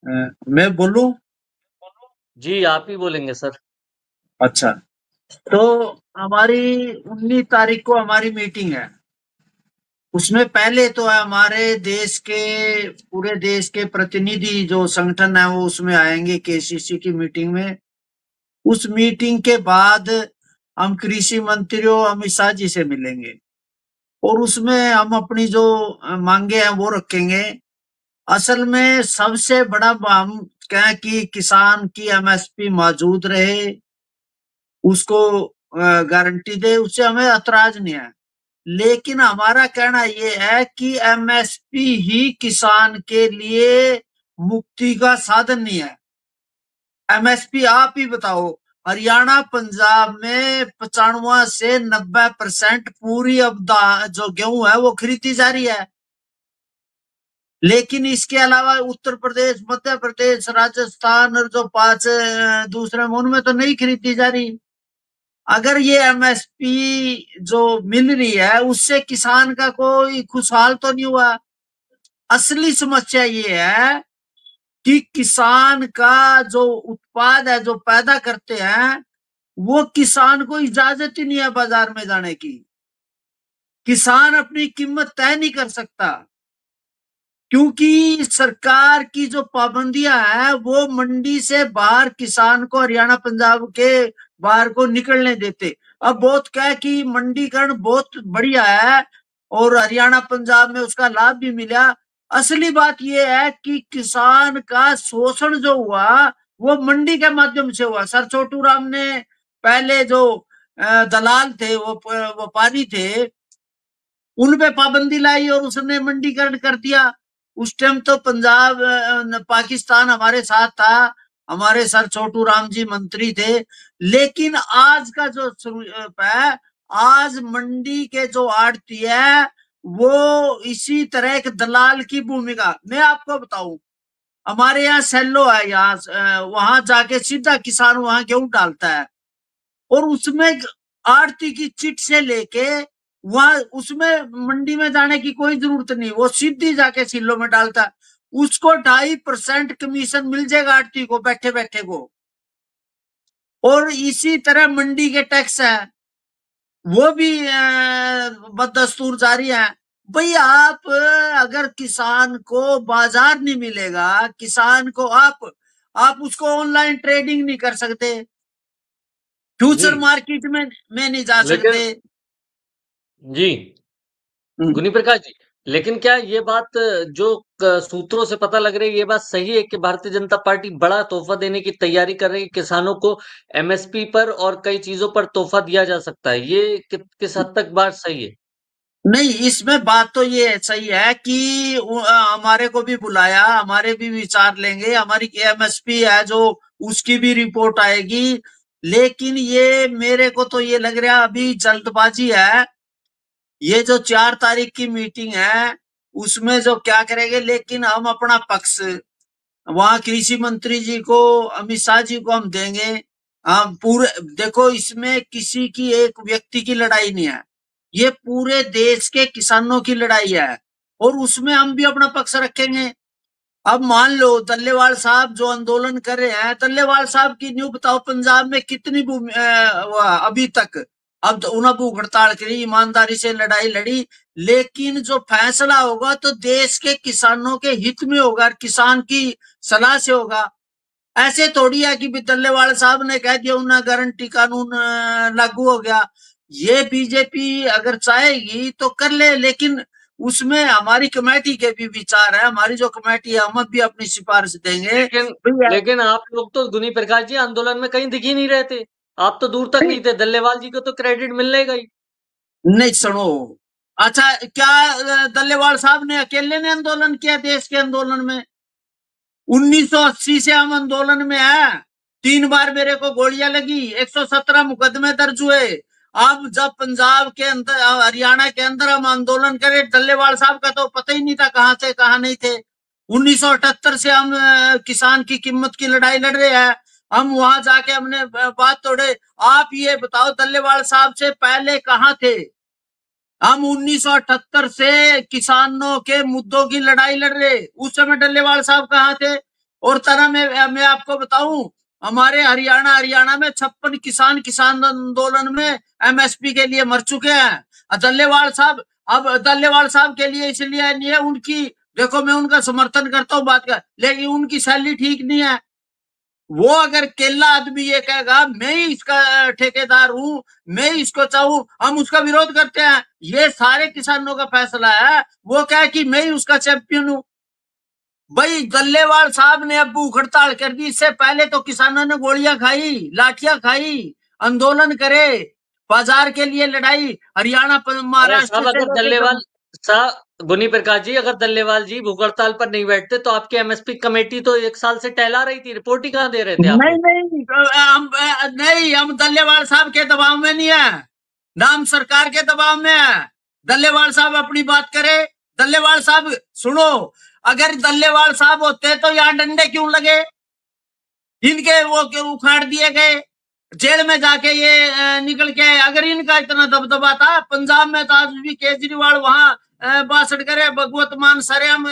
मैं बोलूं? जी, आप ही बोलेंगे सर। अच्छा, तो हमारी 19 तारीख को हमारी मीटिंग है। उसमें पहले तो है हमारे देश के, पूरे देश के प्रतिनिधि जो संगठन है वो उसमें आएंगे केसीसी की मीटिंग में। उस मीटिंग के बाद हम कृषि मंत्री और अमित शाह जी से मिलेंगे और उसमें हम अपनी जो मांगे हैं वो रखेंगे। असल में सबसे बड़ा हम कहें कि किसान की एमएसपी मौजूद रहे, उसको गारंटी दे, उससे हमें ऐतराज नहीं है। लेकिन हमारा कहना ये है कि एमएसपी ही किसान के लिए मुक्ति का साधन नहीं है। एमएसपी आप ही बताओ, हरियाणा पंजाब में 95 से 90% पूरी अब जो गेहूं है वो खरीदी जा रही है। लेकिन इसके अलावा उत्तर प्रदेश, मध्य प्रदेश, राजस्थान और जो 5 दूसरे में उनमें तो नहीं खरीदी जा रही। अगर ये एमएसपी जो मिल रही है उससे किसान का कोई खुशहाल तो नहीं हुआ। असली समस्या ये है कि किसान का जो उत्पाद है जो पैदा करते हैं वो किसान को इजाजत ही नहीं है बाजार में जाने की। किसान अपनी कीमत तय नहीं कर सकता क्योंकि सरकार की जो पाबंदियां हैं वो मंडी से बाहर किसान को, हरियाणा पंजाब के बाहर को निकलने देते। अब बहुत क्या कि मंडीकरण बहुत बढ़िया है और हरियाणा पंजाब में उसका लाभ भी मिला। असली बात यह है कि किसान का शोषण जो हुआ वो मंडी के माध्यम से हुआ। सर छोटू राम ने पहले जो दलाल थे, वो व्यापारी थे, उन पे पाबंदी लाई और उसने मंडीकरण कर दिया। उस टाइम तो पंजाब पाकिस्तान हमारे साथ था, हमारे सर छोटू राम जी मंत्री थे। लेकिन आज का जो स्वरूप है, आज मंडी के जो आड़ती है वो इसी तरह एक दलाल की भूमिका। मैं आपको बताऊं, हमारे यहाँ सेल्लो है, यहाँ वहां जाके सीधा किसान वहां गेहूं डालता है और उसमें आड़ती की चिट से लेके वहां उसमें मंडी में जाने की कोई जरूरत नहीं, वो सीधी जाके सिल्लो में डालता है। उसको 2.5% कमीशन मिल जाएगा आड़ती को, बैठे बैठे को। और इसी तरह मंडी के टैक्स है वो भी बदस्तूर जारी है। भाई आप अगर किसान को बाजार नहीं मिलेगा, किसान को आप उसको ऑनलाइन ट्रेडिंग नहीं कर सकते, जी, फ्यूचर मार्केट में नहीं जा लेकिन सकते। जी, हम्म। गुनी प्रकाश जी, लेकिन क्या ये बात जो सूत्रों से पता लग रही है, ये बात सही है कि भारतीय जनता पार्टी बड़ा तोहफा देने की तैयारी कर रही है? किसानों को एमएसपी पर और कई चीजों पर तोहफा दिया जा सकता है, ये किस हद तक बात सही है? नहीं, इसमें बात तो ये सही है कि हमारे को भी बुलाया, हमारे भी विचार लेंगे, हमारी एमएसपी है जो उसकी भी रिपोर्ट आएगी। लेकिन ये मेरे को तो ये लग रहा है अभी जल्दबाजी है। ये जो 4 तारीख की मीटिंग है उसमें जो क्या करेंगे, लेकिन हम अपना पक्ष वहां कृषि मंत्री जी को, अमित शाह जी को हम देंगे। हम पूरे, देखो इसमें किसी की एक व्यक्ति की लड़ाई नहीं है, ये पूरे देश के किसानों की लड़ाई है और उसमें हम भी अपना पक्ष रखेंगे। अब मान लो तल्लेवाल साहब जो आंदोलन कर रहे हैं, तल्लेवाल साहब की न्यू बताओ पंजाब में कितनी अभी तक। अब तो उन्हें भूख हड़ताल करी, ईमानदारी से लड़ाई लड़ी, लेकिन जो फैसला होगा तो देश के किसानों के हित में होगा, किसान की सलाह से होगा। ऐसे थोड़ी है कि टल्लेवाल साहब ने कह दिया उन्हें गारंटी कानून लागू हो गया। ये बीजेपी अगर चाहेगी तो कर ले, लेकिन उसमें हमारी कमेटी के भी विचार है, हमारी जो कमेटी है हम भी अपनी सिफारिश देंगे लेकिन भैया। लेकिन आप लोग तो गुनी प्रकाश जी आंदोलन में कहीं दिख ही नहीं रहे थे। आप तो दूर तक नहीं थे, दल्लेवाल जी को तो क्रेडिट मिलने गई। नहीं सुनो, अच्छा क्या दल्लेवाल साहब ने अकेले ने आंदोलन किया देश के आंदोलन में? 1980 से हम आंदोलन में है, 3 बार मेरे को गोलियां लगी, 117 मुकदमे दर्ज हुए। अब जब पंजाब के अंदर, हरियाणा के अंदर हम आंदोलन करे, डल्लेवाल साहब का तो पता ही नहीं था कहां से कहां नहीं थे। 1978 से हम किसान की कीमत की लड़ाई लड़ रहे हैं। हम वहां जाके हमने बात तोड़े। आप ये बताओ डल्लेवाल साहब से पहले कहां थे? हम 1978 से किसानों के मुद्दों की लड़ाई लड़ रहे, उस समय डल्लेवाल साहब कहां थे? और तरह में मैं आपको बताऊं, हमारे हरियाणा में 56 किसान आंदोलन में एमएसपी के लिए मर चुके हैं। दल्लेवाल साहब, अब दल्लेवाल साहब के लिए इसलिए नहीं है, उनकी देखो मैं उनका समर्थन करता हूँ बात कर, लेकिन उनकी सैलरी ठीक नहीं है। वो अगर केला आदमी ये कहेगा मैं ही इसका ठेकेदार हूं, मैं ही इसको चाहूं, हम उसका विरोध करते हैं। ये सारे किसानों का फैसला है, वो क्या है कि मैं ही उसका चैंपियन हूं। भाई दल्लेवाल साहब ने अब भूख हड़ताल कर दी, इससे पहले तो किसानों ने गोलियां खाई, लाठियां खाई, आंदोलन करे, बाजार के लिए लड़ाई, हरियाणा अरे महाराष्ट्र साहब, से अगर लेके दल्लेवाल साहब, गुनी प्रकाश जी, अगर दल्लेवाल जी भूख हड़ताल पर नहीं बैठते तो आपकी एमएसपी कमेटी तो 1 साल से टहला रही थी, रिपोर्ट ही कहाँ दे रहे थे आप नहीं लोग? नहीं नहीं, हम दल्लेवाल साहब के दबाव में नहीं है, नाम सरकार के दबाव में है। दल्लेवाल साहब अपनी बात करे। दल्लेवाल साहब सुनो, अगर दल्लेवाल साहब होते तो यहाँ डंडे क्यों लगे, इनके वो क्यों उखाड़ दिए गए, जेल में जाके ये निकल के, अगर इनका इतना दबदबा था पंजाब में तो आज भी केजरीवाल वहां बासठ करे, भगवत मान सरेआम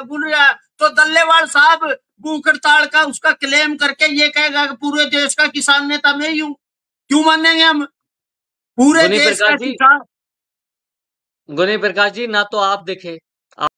बुल रहा है। तो दल्लेवाल साहब भूख हड़ताल का उसका क्लेम करके ये कहेगा कि पूरे देश का किसान नेता मैं ही हूं, क्यों मानेंगे हम? पूरे गुनी देश प्रकाश का जी, किसान। गुनी प्रकाश जी, ना तो आप दिखे,